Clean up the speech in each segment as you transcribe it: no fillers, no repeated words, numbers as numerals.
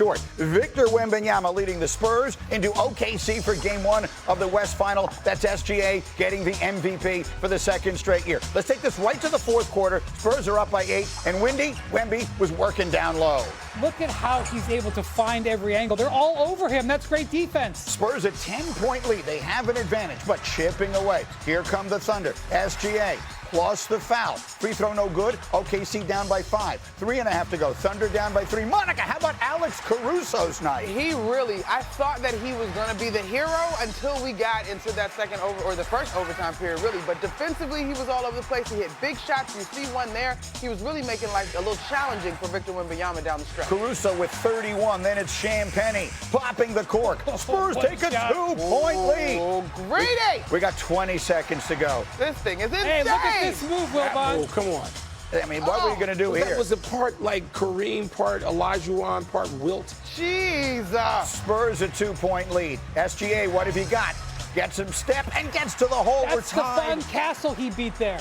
short. Victor Wembanyama leading the Spurs into OKC for Game 1 of the West Final. That's SGA getting the MVP for the second straight year. Let's take this right to the fourth quarter. Spurs are up by 8, and Wemby was working down low. Look at how he's able to find every angle. They're all over him. That's great defense. Spurs a 10-point lead. They have an advantage, but chipping away. Here come the Thunder. SGA plus the foul. Free throw no good. OKC down by 5. 3.5 to go. Thunder down by 3. Monica, how about Alex Caruso's night? I thought that he was going to be the hero until we got into that the first overtime period, really. But defensively, he was all over the place. He hit big shots. You see one there. He was really making life a little challenging for Victor Wembanyama down the stretch. Caruso with 31. Then it's Champagnie popping the cork. Spurs take a 2-point lead. Oh, greedy! We got 20 seconds to go. This thing is insane. Hey, look at this move, Wilbon. Come on. I mean, what were you going to do here? That was a part like Kareem, part Olajuwon, part Wilt. Jesus. Spurs a 2-point lead. SGA, what have you got? Gets him step and gets to the hole. That's Stephon Castle he beat there.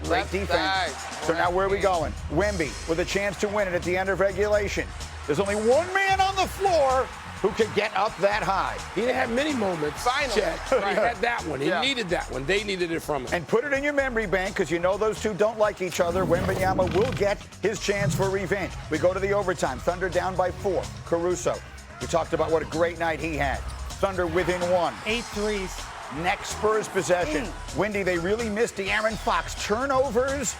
Great defense. So now where are we going? Wemby with a chance to win it at the end of regulation. There's only one man on the floor who could get up that high. He didn't have many moments, Chet, but he had that one. He needed that one. They needed it from him. And put it in your memory bank, because you know those two don't like each other. Wembanyama will get his chance for revenge. We go to the overtime. Thunder down by 4. Caruso. We talked about what a great night he had. Thunder within 1. 8 threes. Next Spurs possession. Windy, they really missed De'Aaron Fox. Turnovers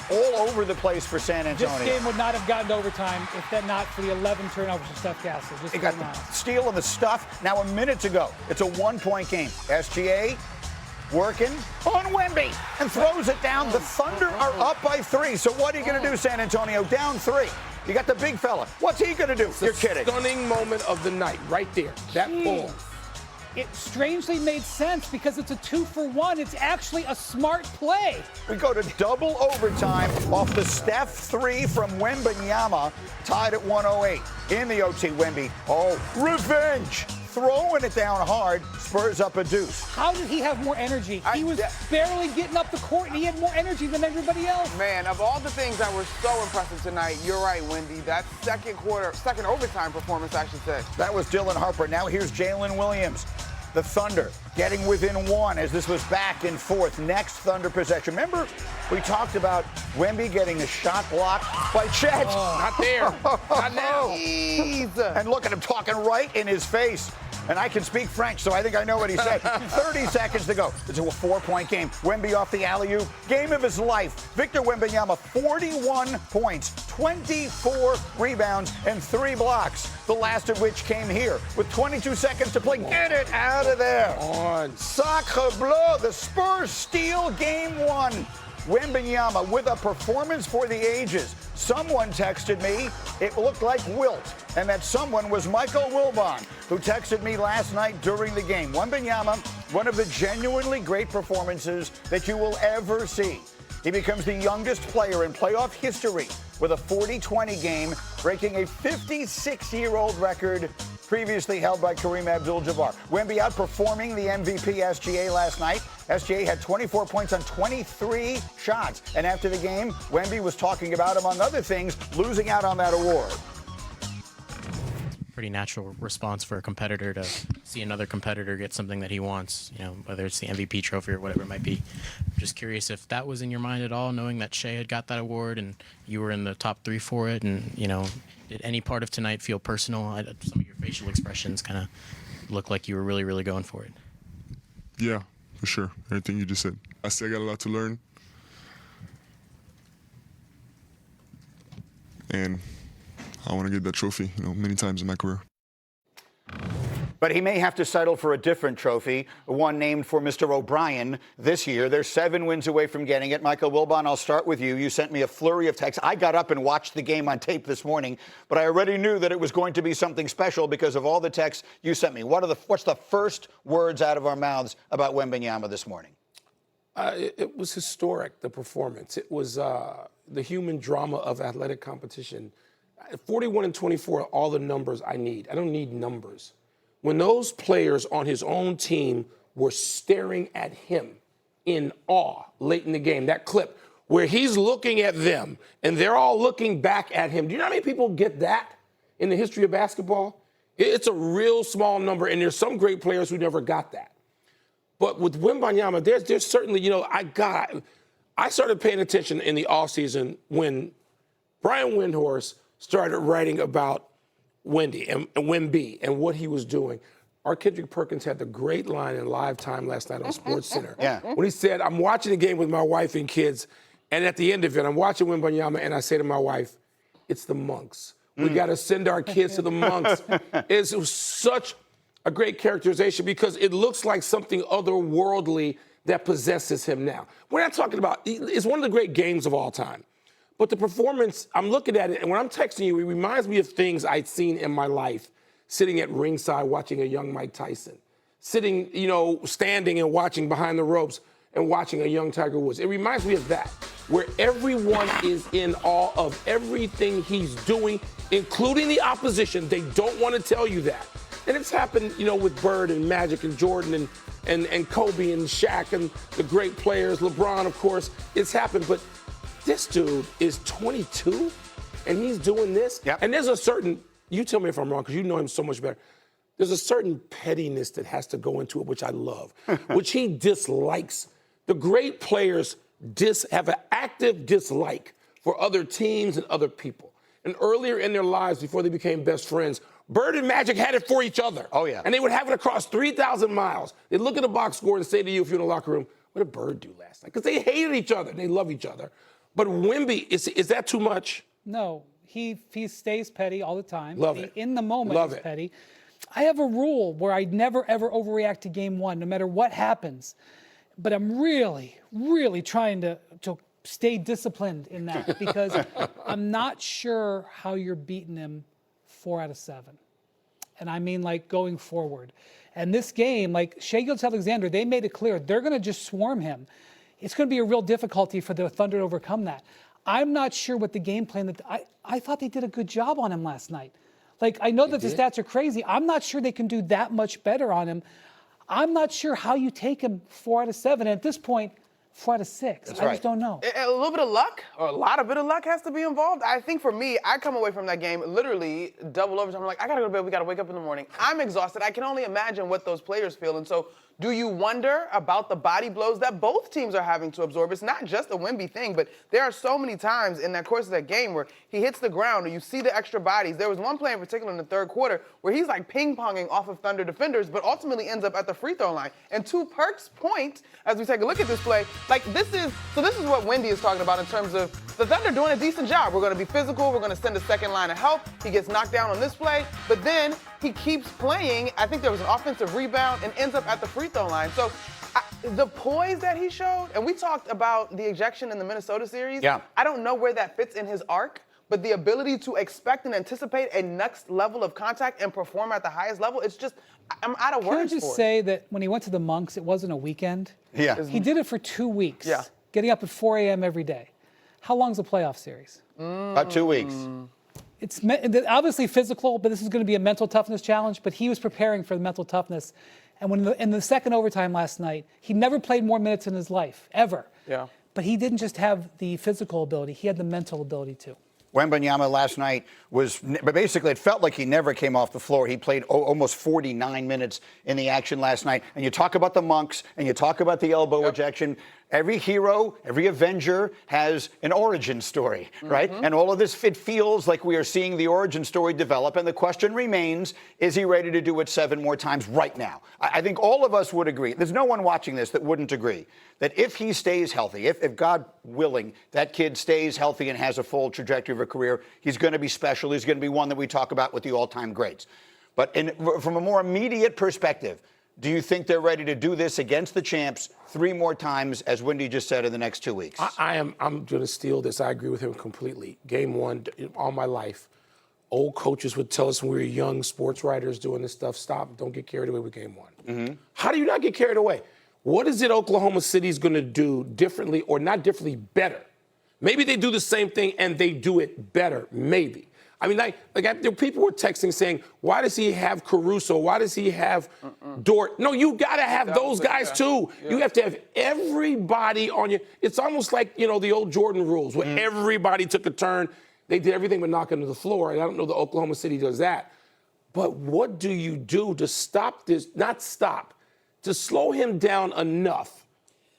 all over the place for San Antonio. This game would not have gotten to overtime if that not for the 11 turnovers of Steph Castle. They got the steal and the stuff. Now a minute to go. It's a 1-point game. SGA working on Wemby and throws it down. The Thunder are up by 3. So what are you going to do, San Antonio? Down 3. You got the big fella. What's he going to do? You're kidding. Stunning moment of the night right there. That pull. It strangely made sense because it's a 2-for-1. It's actually a smart play. We go to double overtime off the Steph 3 from Wembanyama, tied at 108. In the OT, Wemby, revenge. Throwing it down hard, Spurs up a deuce. How did he have more energy? He was barely getting up the court, and he had more energy than everybody else. Man, of all the things that were so impressive tonight, you're right, Wendy. That second overtime performance, I should say. That was Dylan Harper. Now here's Jalen Williams. The Thunder getting within 1 as this was back and forth. Next Thunder possession. Remember, we talked about Wemby getting a shot blocked by Chet. Not there. Not now. And look at him talking right in his face. And I can speak French, so I think I know what he said. 30 seconds to go. It's a 4-point game. Wemby off the alley-oop. Game of his life. Victor Wembanyama, 41 points, 24 rebounds, and 3 blocks. The last of which came here with 22 seconds to play. Get it out of there. Sacre bleu. The Spurs steal Game 1. Wembanyama with a performance for the ages. Someone texted me it looked like Wilt, and that someone was Michael Wilbon, who texted me last night during the game. Wembanyama, one of the genuinely great performances that you will ever see. He becomes the youngest player in playoff history with a 40-20 game, breaking a 56-year-old record previously held by Kareem Abdul-Jabbar. Wemby outperforming the MVP SGA last night. SGA had 24 points on 23 shots. And after the game, Wemby was talking about, among other things, losing out on that award. Pretty natural response for a competitor to see another competitor get something that he wants, whether it's the MVP trophy or whatever it might be. Just curious if that was in your mind at all, knowing that Shea had got that award and you were in the top 3 for it, and did any part of tonight feel personal? Some of your facial expressions kind of look like you were really, really going for it. Yeah, for sure. Everything you just said. I still got a lot to learn. And I want to get that trophy, many times in my career. But he may have to settle for a different trophy, one named for Mr. O'Brien this year. They're 7 wins away from getting it. Michael Wilbon, I'll start with you. You sent me a flurry of texts. I got up and watched the game on tape this morning, but I already knew that it was going to be something special because of all the texts you sent me. What's the first words out of our mouths about Wembanyama this morning? It was historic, the performance. It was the human drama of athletic competition. 41 and 24 are all the numbers I need. I don't need numbers. When those players on his own team were staring at him in awe late in the game, that clip where he's looking at them and they're all looking back at him. Do you know how many people get that? in the history of basketball. It's a real small number, and there's some great players who never got that. But with Wembanyama, there's certainly, I started paying attention in the offseason when Brian Windhorst started writing about Wemby and what he was doing. Our Kendrick Perkins had the great line in Live Time last night on SportsCenter. When he said, I'm watching the game with my wife and kids, and at the end of it, I'm watching Wembanyama, and I say to my wife, it's the monks. We got to send our kids to the monks. It was such a great characterization because it looks like something otherworldly that possesses him now. We're not talking about, it's one of the great games of all time. But the performance, I'm looking at it, and when I'm texting you, it reminds me of things I'd seen in my life, sitting at ringside watching a young Mike Tyson, sitting, standing and watching behind the ropes and watching a young Tiger Woods. It reminds me of that, where everyone is in awe of everything he's doing, including the opposition. They don't want to tell you that. And it's happened, with Bird and Magic and Jordan and Kobe and Shaq and the great players, LeBron, of course. It's happened, but this dude is 22 and he's doing this. Yep. And there's a certain, you tell me if I'm wrong, because you know him so much better. There's a certain pettiness that has to go into it, which I love, which he dislikes. The great players have an active dislike for other teams and other people. And earlier in their lives, before they became best friends, Bird and Magic had it for each other. Oh, yeah. And they would have it across 3,000 miles. They'd look at the box score and say to you, if you're in the locker room, what did Bird do last night? Because they hated each other. They love each other. But Wemby, is that too much? No, he stays petty all the time. Love it. In the moment, Love he's it. petty. I have a rule where I never, ever overreact to game one, no matter what happens. But I'm really, really trying to stay disciplined in that because I'm not sure how you're beating him 4 out of 7. And I mean, going forward. And this game, Shai Gilgeous-Alexander, they made it clear they're going to just swarm him. It's going to be a real difficulty for the Thunder to overcome that. I'm not sure what the game plan I thought they did a good job on him last night. I know that the stats are crazy. I'm not sure they can do that much better on him. I'm not sure how you take him 4 out of 7. And at this point, 4 out of 6. That's I right. just don't know. A little bit of luck, or a lot of bit of luck has to be involved. I think for me, I come away from that game literally double overtime. I'm like, I gotta go to bed, we gotta wake up in the morning. I'm exhausted. I can only imagine what those players feel. And so, do you wonder about the body blows that both teams are having to absorb? It's not just a Wemby thing, but there are so many times in that course of that game where he hits the ground or you see the extra bodies. There was one play in particular in the third quarter where he's ping-ponging off of Thunder defenders, but ultimately ends up at the free throw line. And to Perk's point, as we take a look at this play, this is what Wendy is talking about in terms of the Thunder doing a decent job. We're going to be physical. We're going to send a second line of help. He gets knocked down on this play, but then he keeps playing. I think there was an offensive rebound and ends up at the free throw line. So the poise that he showed, and we talked about the ejection in the Minnesota series. Yeah. I don't know where that fits in his arc, but the ability to expect and anticipate a next level of contact and perform at the highest level, it's just, I'm out of words Can I just say that when he went to the Monks, it wasn't a weekend? Yeah. He did it for 2 weeks. Yeah. Getting up at 4 a.m. every day. How long's a playoff series? About 2 weeks. It's obviously physical, but this is going to be a mental toughness challenge. But he was preparing for the mental toughness. And when in the second overtime last night, he never played more minutes in his life, ever. Yeah. But he didn't just have the physical ability, he had the mental ability too. Wembanyama last night but basically it felt like he never came off the floor. He played almost 49 minutes in the action last night. And you talk about the monks and you talk about the elbow ejection. Every hero, every Avenger has an origin story, right? And all of this, it feels like we are seeing the origin story develop. And the question remains, is he ready to do it 7 more times right now? I think all of us would agree. There's no one watching this that wouldn't agree that if he stays healthy, if God willing, that kid stays healthy and has a full trajectory of a career, he's going to be special. He's going to be one that we talk about with the all-time greats. But from a more immediate perspective, do you think they're ready to do this against the champs 3 more times, as Wendy just said, in the next 2 weeks? I'm going to steal this. I agree with him completely. Game one, all my life, old coaches would tell us when we were young sports writers doing this stuff, stop, don't get carried away with game one. How do you not get carried away? What is it Oklahoma City's going to do differently or not differently, better? Maybe they do the same thing and they do it better, maybe. I mean, people were texting saying, why does he have Caruso? Why does he have Dort? No, you got to have those guys too. Yeah. You have to have everybody on you. It's almost like, the old Jordan rules where everybody took a turn. They did everything but knock him to the floor, and I don't know that Oklahoma City does that. But what do you do to stop this? Not stop, to slow him down enough.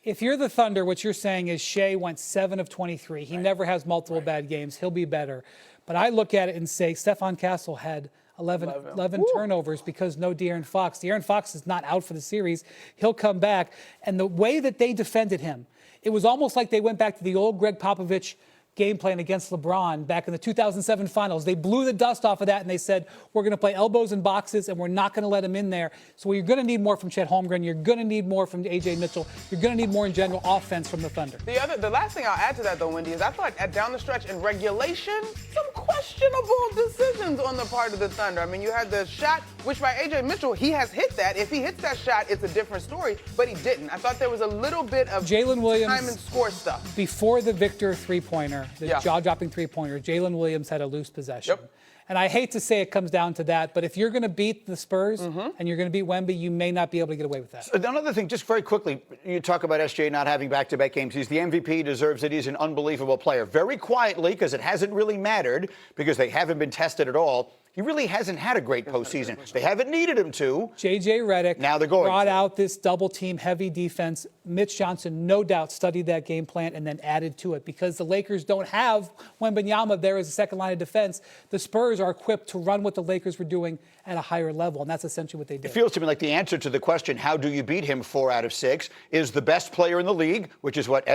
If you're the Thunder, what you're saying is Shea went 7 of 23. He never has multiple bad games. He'll be better. But I look at it and say Stephon Castle had 11 turnovers because no De'Aaron Fox. De'Aaron Fox is not out for the series. He'll come back. And the way that they defended him, it was almost like they went back to the old Greg Popovich game plan against LeBron back in the 2007 finals. They blew the dust off of that and they said, we're going to play elbows and boxes and we're not going to let him in there. So you're going to need more from Chet Holmgren. You're going to need more from A.J. Mitchell. You're going to need more in general offense from the Thunder. The last thing I'll add to that, though, Wendy, is I thought down the stretch in regulation, some questionable decisions on the part of the Thunder. I mean, you had the shot, which by A.J. Mitchell, he has hit that. If he hits that shot, it's a different story, but he didn't. I thought there was a little bit of Jalen Williams, time and score stuff. Before the Victor three-pointer, the jaw-dropping three-pointer, Jalen Williams had a loose possession. Yep. And I hate to say it comes down to that, but if you're going to beat the Spurs and you're going to beat Wemby, you may not be able to get away with that. So another thing, just very quickly, you talk about SJ not having back-to-back games. He's the MVP, he deserves it. He's an unbelievable player. Very quietly, because it hasn't really mattered, because they haven't been tested at all, he really hasn't had a great postseason. They haven't needed him to. J.J. Redick Now they're going brought to. out this double-team heavy defense. Mitch Johnson, no doubt, studied that game plan and then added to it. Because the Lakers don't have Wembanyama there as a second line of defense, the Spurs are equipped to run what the Lakers were doing at a higher level, and that's essentially what they did. It feels to me like the answer to the question, how do you beat him 4 out of 6, is the best player in the league, which is what